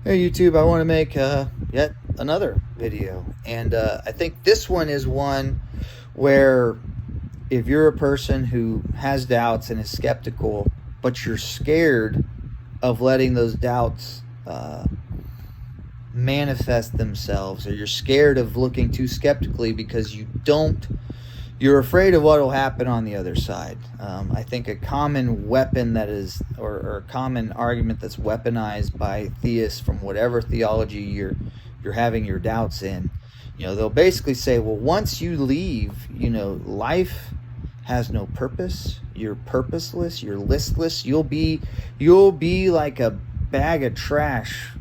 Hey YouTube, I want to make yet another video, and I think this one is one where if you're a person who has doubts and is skeptical, but you're scared of letting those doubts manifest themselves, or you're scared of looking too skeptically because you're afraid of what will happen on the other side. I think a common weapon that is, or a common argument that's weaponized by theists from whatever theology you're having your doubts in, they'll basically say, well, once you leave, life has no purpose. You're purposeless. You're listless. You'll be like a bag of trash,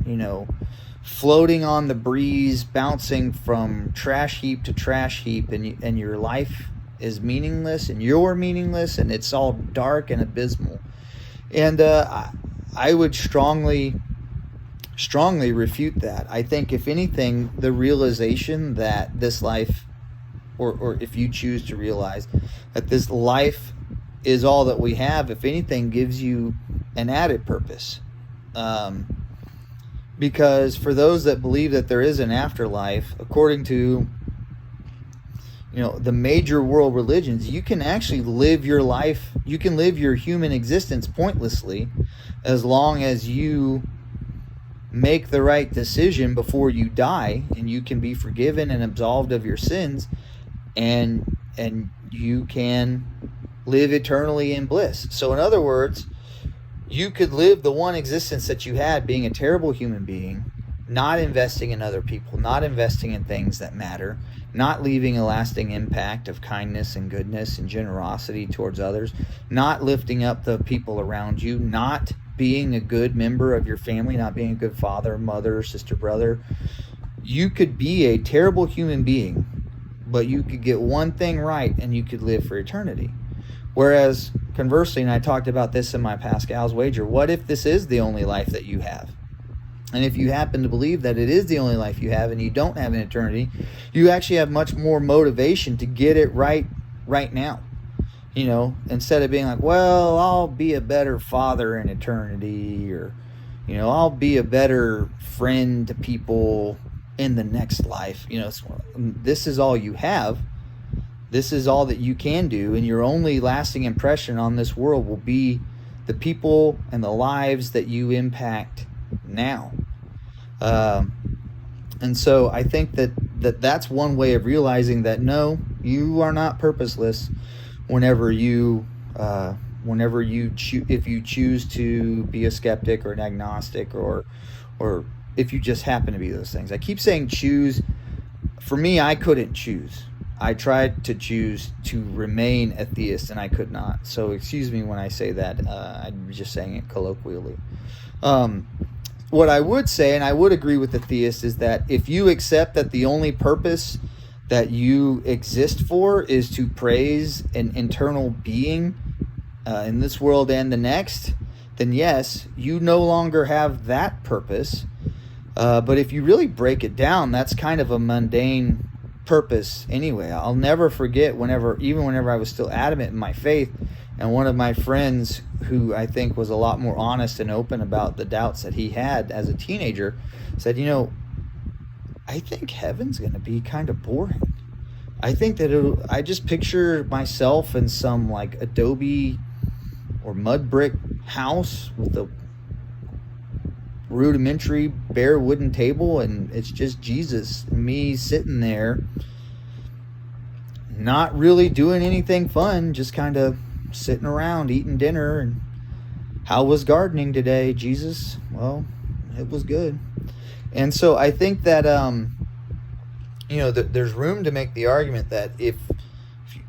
floating on the breeze, bouncing from trash heap to trash heap, and your life is meaningless, and you're meaningless, and it's all dark and abysmal. And I would strongly refute that. I think, if anything, the realization that this life, or if you choose to realize that this life is all that we have, if anything, gives you an added purpose. Because for those that believe that there is an afterlife, according to the major world religions, you can actually live your life, you can live your human existence pointlessly, as long as you make the right decision before you die, and you can be forgiven and absolved of your sins, and you can live eternally in bliss. So in other words, you could live the one existence that you had, being a terrible human being, not investing in other people, not investing in things that matter, not leaving a lasting impact of kindness and goodness and generosity towards others, not lifting up the people around you, not being a good member of your family, not being a good father, mother, sister, brother. You could be a terrible human being, but you could get one thing right and you could live for eternity. Whereas, conversely, and I talked about this in my Pascal's Wager, what if this is the only life that you have? And if you happen to believe that it is the only life you have and you don't have an eternity, you actually have much more motivation to get it right now. Instead of being like, well, I'll be a better father in eternity, or, I'll be a better friend to people in the next life. This is all you have. This is all that you can do, and your only lasting impression on this world will be the people and the lives that you impact now. And so I think that's one way of realizing that, no, you are not purposeless whenever you if you choose to be a skeptic or an agnostic, or if you just happen to be those things. I keep saying choose. For me, I couldn't choose. I tried to choose to remain a theist, and I could not. So excuse me when I say that. I'm just saying it colloquially. What I would say, and I would agree with the theist, is that if you accept that the only purpose that you exist for is to praise an internal being in this world and the next, then yes, you no longer have that purpose. But if you really break it down, that's kind of a mundane purpose anyway. I'll never forget even whenever I was still adamant in my faith, and one of my friends, who I think was a lot more honest and open about the doubts that he had as a teenager, said, I think heaven's going to be kind of boring. I think that I just picture myself in some like adobe or mud brick house with a rudimentary bare wooden table, and it's just Jesus and me sitting there, not really doing anything fun, just kind of sitting around eating dinner. And how was gardening today, Jesus? Well, it was good. And so I think that there's room to make the argument that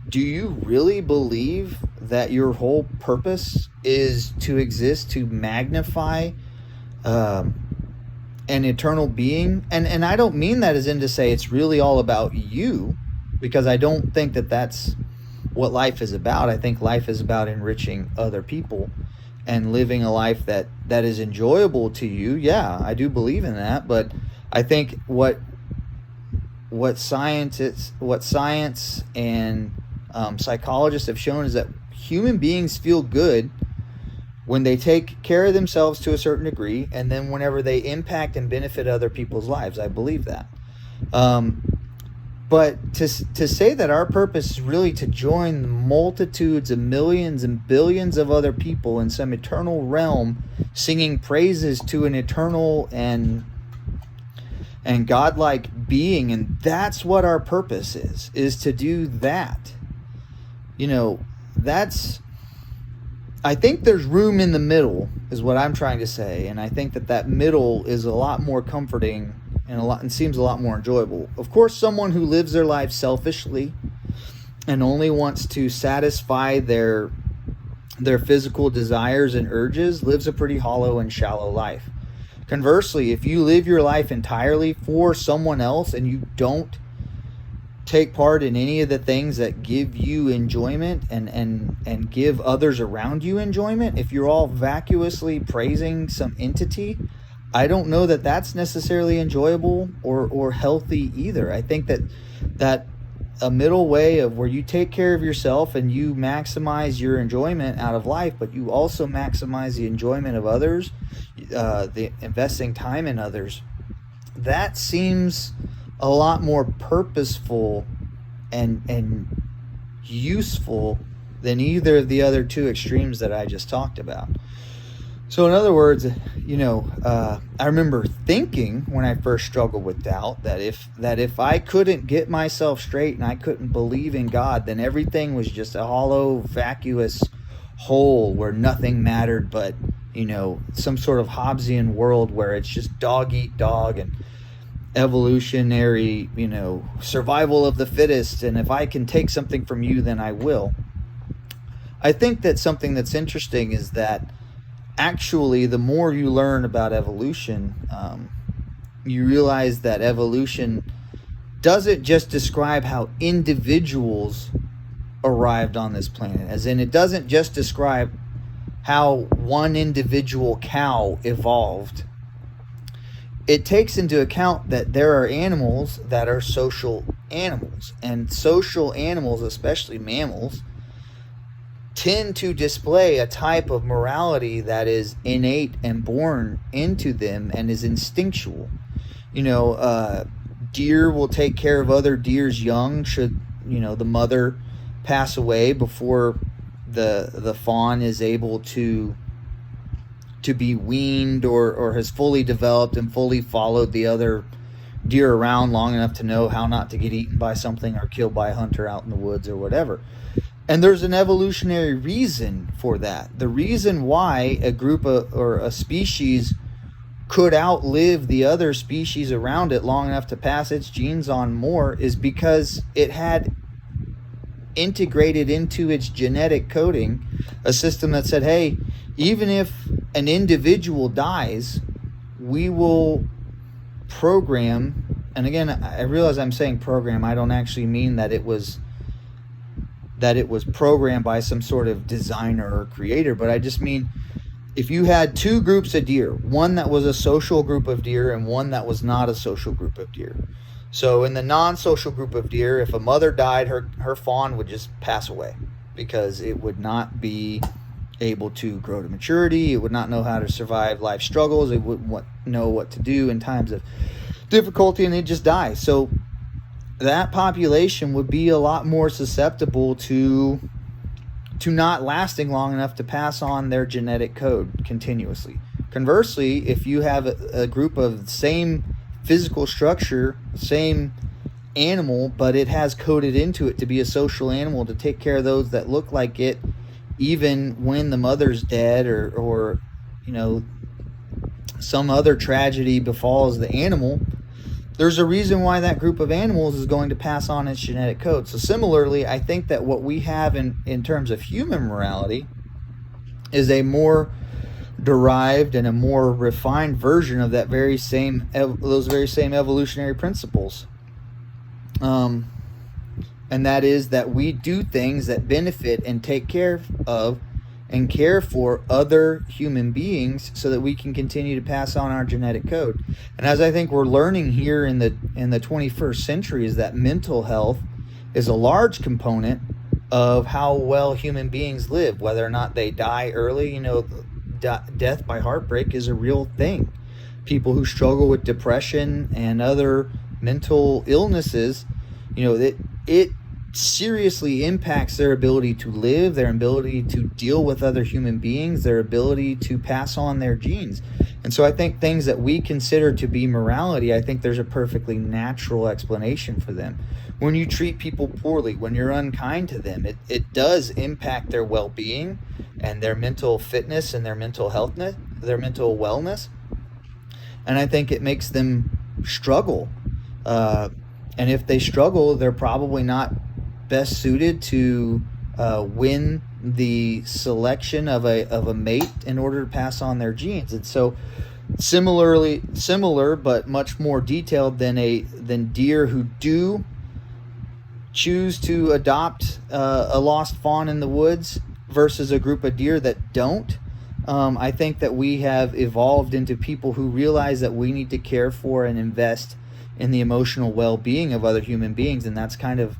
do you really believe that your whole purpose is to exist to magnify an eternal being? And I don't mean that as in to say it's really all about you, because I don't think that that's what life is about. I think life is about enriching other people and living a life that is enjoyable to you. Yeah, I do believe in that, but I think what science and psychologists have shown is that human beings feel good when they take care of themselves to a certain degree, and then whenever they impact and benefit other people's lives. I believe that. But to say that our purpose is really to join the multitudes of millions and billions of other people in some eternal realm, singing praises to an eternal and godlike being, and that's what our purpose is to do that. I think there's room in the middle, is what I'm trying to say, and I think that middle is a lot more comforting and seems a lot more enjoyable. Of course, someone who lives their life selfishly and only wants to satisfy their physical desires and urges lives a pretty hollow and shallow life. Conversely, if you live your life entirely for someone else and you don't take part in any of the things that give you enjoyment and give others around you enjoyment, if you're all vacuously praising some entity, I don't know that that's necessarily enjoyable or healthy either. I think that a middle way of where you take care of yourself and you maximize your enjoyment out of life, but you also maximize the enjoyment of others, the investing time in others, that seems a lot more purposeful and useful than either of the other two extremes that I just talked about. So in other words, I remember thinking when I first struggled with doubt that if I couldn't get myself straight and I couldn't believe in God, then everything was just a hollow, vacuous hole where nothing mattered but, some sort of Hobbesian world where it's just dog eat dog and evolutionary, survival of the fittest. And if I can take something from you, then I will. I think that something that's interesting is that actually, the more you learn about evolution, you realize that evolution doesn't just describe how individuals arrived on this planet. As in, it doesn't just describe how one individual cow evolved. It takes into account that there are animals that are social animals. And social animals, especially mammals, tend to display a type of morality that is innate and born into them and is instinctual. Deer will take care of other deer's young should, the mother pass away before the fawn is able to be weaned or has fully developed and fully followed the other deer around long enough to know how not to get eaten by something or killed by a hunter out in the woods or whatever. And there's an evolutionary reason for that. The reason why a group or a species could outlive the other species around it long enough to pass its genes on more is because it had integrated into its genetic coding a system that said, hey, even if an individual dies, we will program, and again, I realize I'm saying program, I don't actually mean that it was programmed by some sort of designer or creator, but I just mean if you had two groups of deer, one that was a social group of deer and one that was not a social group of deer. So in the non-social group of deer, if a mother died, her fawn would just pass away because it would not be able to grow to maturity. It would not know how to survive life struggles. It wouldn't know what to do in times of difficulty, and they'd just die. So that population would be a lot more susceptible to not lasting long enough to pass on their genetic code continuously. Conversely, if you have a group of the same physical structure, same animal, but it has coded into it to be a social animal to take care of those that look like it, even when the mother's dead or some other tragedy befalls the animal, there's a reason why that group of animals is going to pass on its genetic code. So similarly, I think that what we have in terms of human morality is a more derived and a more refined version of those very same evolutionary principles. And that is that we do things that benefit and take care of and care for other human beings so that we can continue to pass on our genetic code. And as I think we're learning here in the 21st century, is that mental health is a large component of how well human beings live, whether or not they die early. death by heartbreak is a real thing. People who struggle with depression and other mental illnesses, it seriously impacts their ability to live, their ability to deal with other human beings, their ability to pass on their genes. And so I think things that we consider to be morality, I think there's a perfectly natural explanation for them. When you treat people poorly, when you're unkind to them, it does impact their well-being and their mental fitness and their mental healthness, their mental wellness. And I think it makes them struggle. And if they struggle, they're probably not best suited to win the selection of a mate in order to pass on their genes. And so similar but much more detailed than deer who do choose to adopt a lost fawn in the woods versus a group of deer that don't. I think that we have evolved into people who realize that we need to care for and invest in the emotional well-being of other human beings. And that's kind of,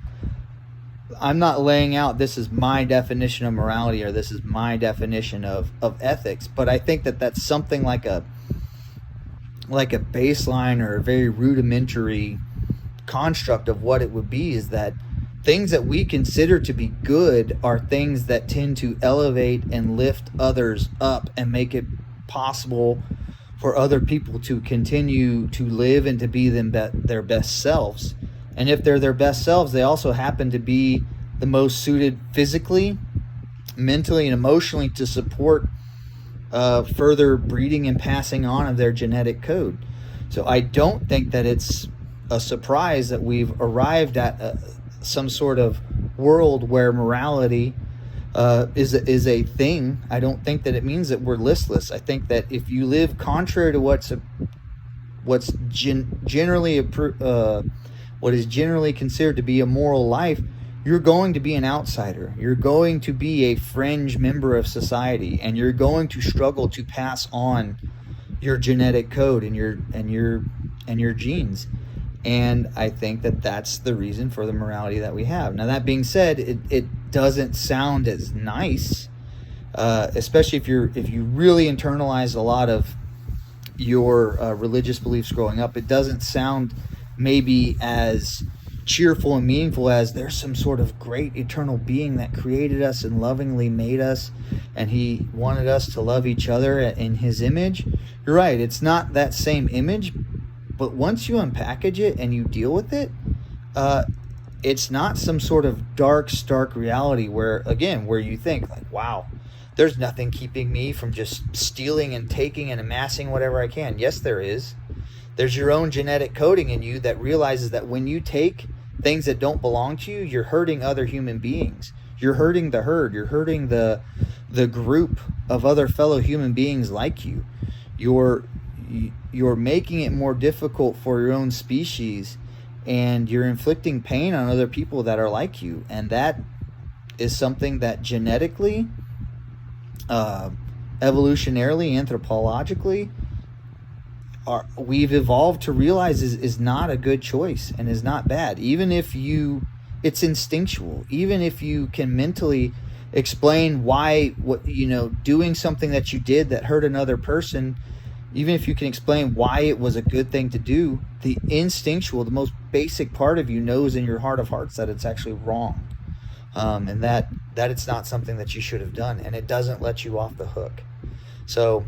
I'm not laying out this is my definition of morality or this is my definition of ethics, but I think that that's something like a baseline or a very rudimentary construct of what it would be, is that things that we consider to be good are things that tend to elevate and lift others up and make it possible for other people to continue to live and to be their best selves. And if they're their best selves, they also happen to be the most suited physically, mentally, and emotionally to support further breeding and passing on of their genetic code. So I don't think that it's a surprise that we've arrived at some sort of world where morality is a thing. I don't think that it means that we're listless. I think that if you live contrary to what is generally considered to be a moral life, you're going to be an outsider. You're going to be a fringe member of society, and you're going to struggle to pass on your genetic code and your genes. And I think that that's the reason for the morality that we have. Now, that being said, it doesn't sound as nice, especially if you really internalize a lot of your religious beliefs growing up. It doesn't sound maybe as cheerful and meaningful as there's some sort of great eternal being that created us and lovingly made us, and he wanted us to love each other in his image. You're right, it's not that same image, but once you unpackage it and you deal with it, it's not some sort of dark, stark reality where you think like, wow, there's nothing keeping me from just stealing and taking and amassing whatever I can. Yes, there is. There's your own genetic coding in you that realizes that when you take things that don't belong to you, you're hurting other human beings. You're hurting the herd. You're hurting the group of other fellow human beings like you. You're making it more difficult for your own species, and you're inflicting pain on other people that are like you. And that is something that genetically, evolutionarily, anthropologically, we've evolved to realize is not a good choice and is not bad. Even if it's instinctual, even if you can mentally explain why doing something that you did that hurt another person, even if you can explain why it was a good thing to do, the instinctual, the most basic part of you knows in your heart of hearts that it's actually wrong, and that it's not something that you should have done, and it doesn't let you off the hook. So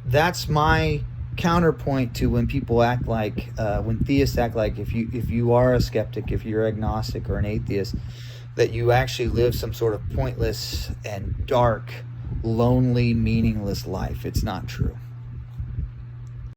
that's my counterpoint to when people act like, when theists act like if you are a skeptic, if you're agnostic or an atheist, that you actually live some sort of pointless and dark, lonely, meaningless life. It's not true.